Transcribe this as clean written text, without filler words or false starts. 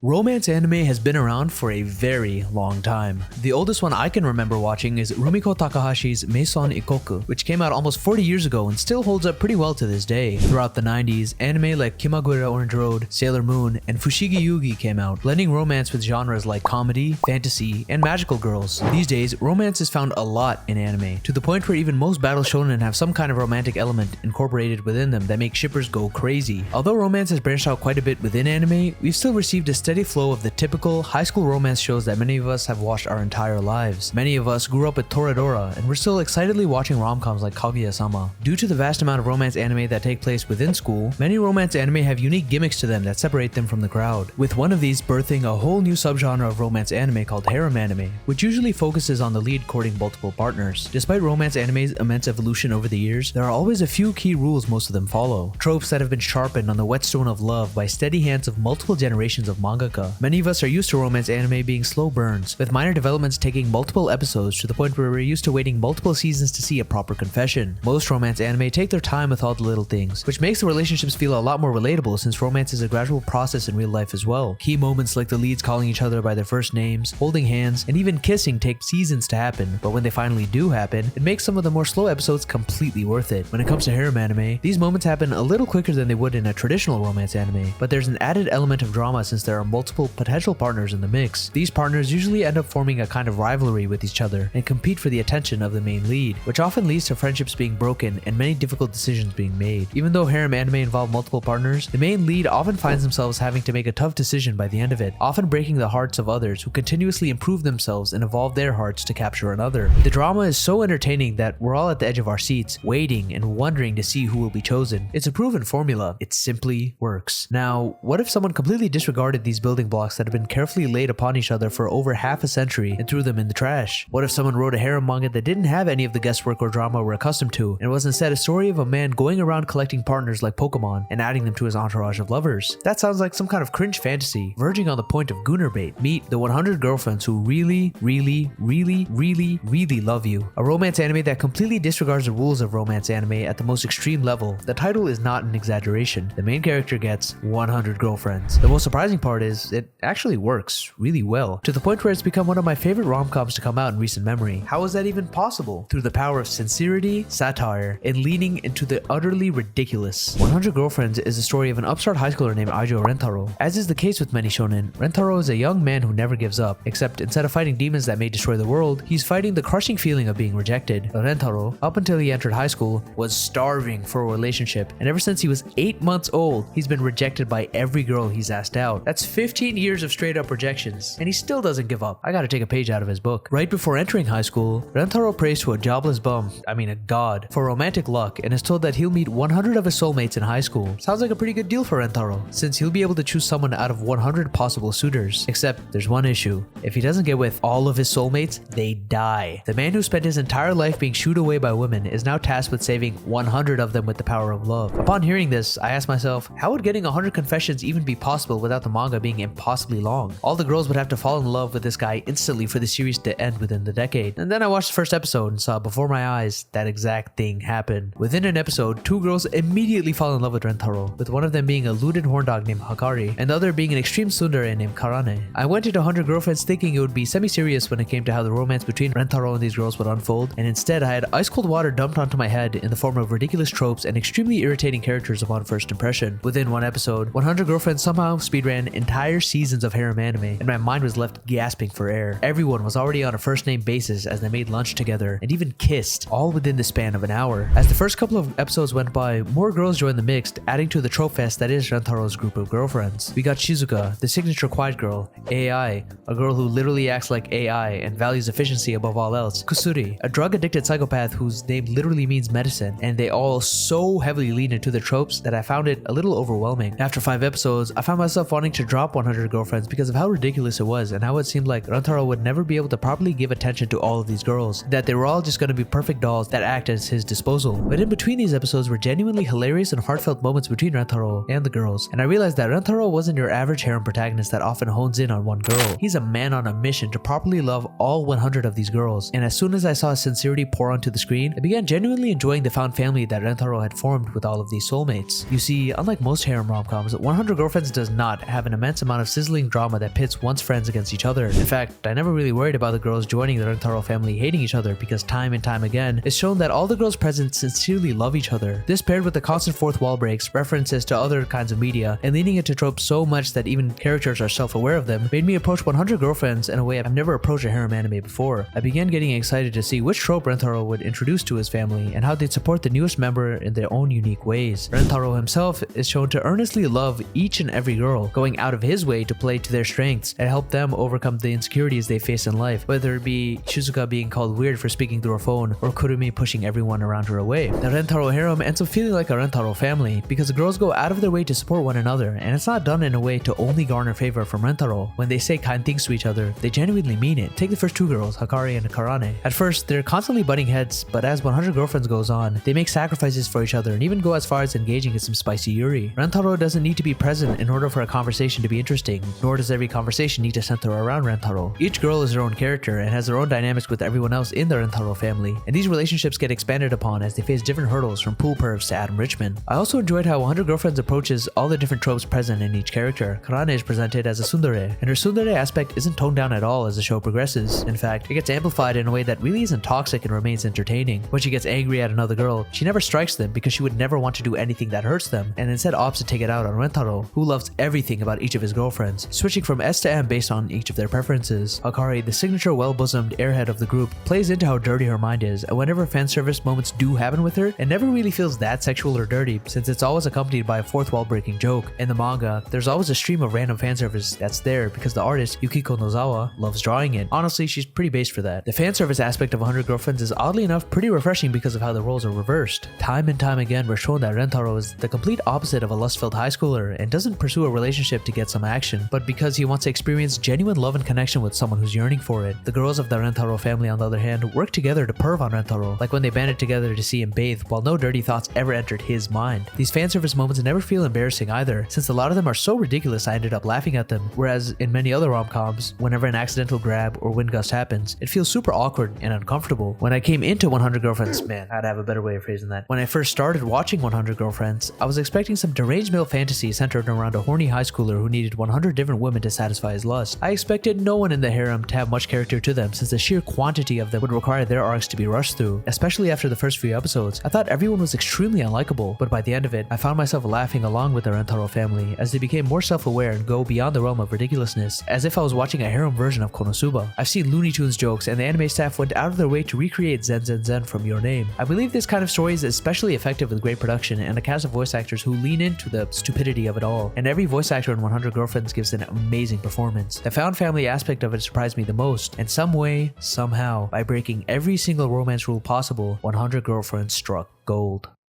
Romance anime has been around for a very long time. The oldest one I can remember watching is Rumiko Takahashi's Maison Ikkoku, which came out almost 40 years ago and still holds up pretty well to this day. Throughout the 90s, anime like Kimagure Orange Road, Sailor Moon, and Fushigi Yugi came out, blending romance with genres like comedy, fantasy, and magical girls. These days, romance is found a lot in anime, to the point where even most battle shonen have some kind of romantic element incorporated within them that makes shippers go crazy. Although romance has branched out quite a bit within anime, we've still received a steady flow of the typical high school romance shows that many of us have watched our entire lives. Many of us grew up with Toradora, and we're still excitedly watching rom-coms like Kaguya-sama. Due to the vast amount of romance anime that take place within school, many romance anime have unique gimmicks to them that separate them from the crowd, with one of these birthing a whole new subgenre of romance anime called harem anime, which usually focuses on the lead courting multiple partners. Despite romance anime's immense evolution over the years, there are always a few key rules most of them follow, tropes that have been sharpened on the whetstone of love by steady hands of multiple generations of mangaka. Many of us are used to romance anime being slow burns, with minor developments taking multiple episodes to the point where we're used to waiting multiple seasons to see a proper confession. Most romance anime take their time with all the little things, which makes the relationships feel a lot more relatable since romance is a gradual process in real life as well. Key moments like the leads calling each other by their first names, holding hands, and even kissing take seasons to happen, but when they finally do happen, it makes some of the more slow episodes completely worth it. When it comes to harem anime, these moments happen a little quicker than they would in a traditional romance anime, but there's an added element of drama since there are multiple potential partners in the mix. These partners usually end up forming a kind of rivalry with each other and compete for the attention of the main lead, which often leads to friendships being broken and many difficult decisions being made. Even though harem anime involve multiple partners, the main lead often finds themselves having to make a tough decision by the end of it, often breaking the hearts of others who continuously improve themselves and evolve their hearts to capture another. The drama is so entertaining that we're all at the edge of our seats, waiting and wondering to see who will be chosen. It's a proven formula. It simply works. Now, what if someone completely disregarded these building blocks that have been carefully laid upon each other for over half a century and threw them in the trash? What if someone wrote a harem manga that didn't have any of the guesswork or drama we're accustomed to, and was instead a story of a man going around collecting partners like Pokemon and adding them to his entourage of lovers? That sounds like some kind of cringe fantasy, verging on the point of gooner bait. Meet the 100 girlfriends who really love you. A romance anime that completely disregards the rules of romance anime at the most extreme level. The title is not an exaggeration. The main character gets 100 girlfriends. The most surprising part is it actually works really well, to the point where it's become one of my favorite rom-coms to come out in recent memory. How is that even possible? Through the power of sincerity, satire, and leaning into the utterly ridiculous. 100 Girlfriends is the story of an upstart high schooler named Aijo Rentarou. As is the case with many shonen, Rentarou is a young man who never gives up, except instead of fighting demons that may destroy the world, he's fighting the crushing feeling of being rejected. Rentarou, up until he entered high school, was starving for a relationship, and ever since he was 8 months old, he's been rejected by every girl he's asked out. That's 15 years of straight up rejections, and he still doesn't give up. I gotta take a page out of his book. Right before entering high school, Rentarou prays to a jobless bum, a god, for romantic luck and is told that he'll meet 100 of his soulmates in high school. Sounds like a pretty good deal for Rentarou, since he'll be able to choose someone out of 100 possible suitors. Except there's one issue. If he doesn't get with all of his soulmates, they die. The man who spent his entire life being shooed away by women is now tasked with saving 100 of them with the power of love. Upon hearing this, I asked myself, how would getting 100 confessions even be possible without the manga being impossibly long? All the girls would have to fall in love with this guy instantly for the series to end within the decade. And then I watched the first episode and saw before my eyes that exact thing happen. Within an episode, two girls immediately fall in love with Rentarou, with one of them being a lewd horn dog named Hakari, and the other being an extreme tsundere named Karane. I went into 100 Girlfriends thinking it would be semi-serious when it came to how the romance between Rentarou and these girls would unfold, and instead I had ice-cold water dumped onto my head in the form of ridiculous tropes and extremely irritating characters upon first impression. Within one episode, 100 Girlfriends somehow speedran entire seasons of harem anime, and my mind was left gasping for air. Everyone was already on a first-name basis as they made lunch together, and even kissed, all within the span of an hour. As the first couple of episodes went by, more girls joined the mix, adding to the trope fest that is Rentarou's group of girlfriends. We got Shizuka, the signature quiet girl, AI, a girl who literally acts like AI and values efficiency above all else, Kusuri, a drug-addicted psychopath whose name literally means medicine, and they all so heavily lean into the tropes that I found it a little overwhelming. After 5 episodes, I found myself wanting to drop 100 Girlfriends because of how ridiculous it was and how it seemed like Rentarou would never be able to properly give attention to all of these girls, that they were all just going to be perfect dolls that act at his disposal. But in between these episodes were genuinely hilarious and heartfelt moments between Rentarou and the girls, and I realized that Rentarou wasn't your average harem protagonist that often hones in on one girl. He's a man on a mission to properly love all 100 of these girls, and as soon as I saw his sincerity pour onto the screen, I began genuinely enjoying the found family that Rentarou had formed with all of these soulmates. You see, unlike most harem rom-coms, 100 Girlfriends does not have an immense immense amount of sizzling drama that pits once friends against each other. In fact, I never really worried about the girls joining the Rentarou family hating each other, because time and time again, it's shown that all the girls present sincerely love each other. This paired with the constant fourth wall breaks, references to other kinds of media, and leaning into tropes so much that even characters are self-aware of them, made me approach 100 Girlfriends in a way I've never approached a harem anime before. I began getting excited to see which trope Rentarou would introduce to his family, and how they'd support the newest member in their own unique ways. Rentarou himself is shown to earnestly love each and every girl, going out of his way to play to their strengths and help them overcome the insecurities they face in life, whether it be Shizuka being called weird for speaking through her phone, or Kurumi pushing everyone around her away. The Rentarou harem ends up feeling like a Rentarou family, because the girls go out of their way to support one another, and it's not done in a way to only garner favor from Rentarou. When they say kind things to each other, they genuinely mean it. Take the first two girls, Hakari and Karane. At first, they're constantly butting heads, but as 100 Girlfriends goes on, they make sacrifices for each other and even go as far as engaging in some spicy yuri. Rentarou doesn't need to be present in order for a conversation to be interesting, nor does every conversation need to center around Rentarou. Each girl is their own character and has their own dynamics with everyone else in the Rentarou family, and these relationships get expanded upon as they face different hurdles, from pool pervs to Adam Richmond. I also enjoyed how 100 Girlfriends approaches all the different tropes present in each character. Karane is presented as a tsundere, and her tsundere aspect isn't toned down at all as the show progresses. In fact, it gets amplified in a way that really isn't toxic and remains entertaining. When she gets angry at another girl, she never strikes them because she would never want to do anything that hurts them, and instead opts to take it out on Rentarou, who loves everything about each of his girlfriends, switching from S to M based on each of their preferences. Hakari, the signature well-bosomed airhead of the group, plays into how dirty her mind is, and whenever fan service moments do happen with her, it never really feels that sexual or dirty, since it's always accompanied by a fourth wall breaking joke. In the manga, there's always a stream of random fan service that's there because the artist, Yukiko Nozawa, loves drawing it. Honestly, she's pretty based for that. The fan service aspect of 100 Girlfriends is oddly enough pretty refreshing because of how the roles are reversed. Time and time again, we're shown that Rentarou is the complete opposite of a lust-filled high schooler and doesn't pursue a relationship to get some action, but because he wants to experience genuine love and connection with someone who's yearning for it. The girls of the Rentarou family, on the other hand, work together to perv on Rentarou, like when they banded together to see him bathe while no dirty thoughts ever entered his mind. These fan service moments never feel embarrassing either, since a lot of them are so ridiculous I ended up laughing at them, whereas in many other rom-coms, whenever an accidental grab or wind gust happens, it feels super awkward and uncomfortable. When I came into 100 Girlfriends, man, I'd have a better way of phrasing that. When I first started watching 100 Girlfriends, I was expecting some deranged male fantasy centered around a horny high schooler who needed 100 different women to satisfy his lust. I expected no one in the harem to have much character to them, since the sheer quantity of them would require their arcs to be rushed through, especially after the first few episodes. I thought everyone was extremely unlikable, but by the end of it, I found myself laughing along with the Rentarou family as they became more self-aware and go beyond the realm of ridiculousness, as if I was watching a harem version of Konosuba. I've seen Looney Tunes jokes, and the anime staff went out of their way to recreate Zen Zen Zen from Your Name. I believe this kind of story is especially effective with great production and a cast of voice actors who lean into the stupidity of it all, and every voice actor in 100 Girlfriends gives an amazing performance. The found family aspect of it surprised me the most, and some way, somehow, by breaking every single romance rule possible, 100 Girlfriends struck gold.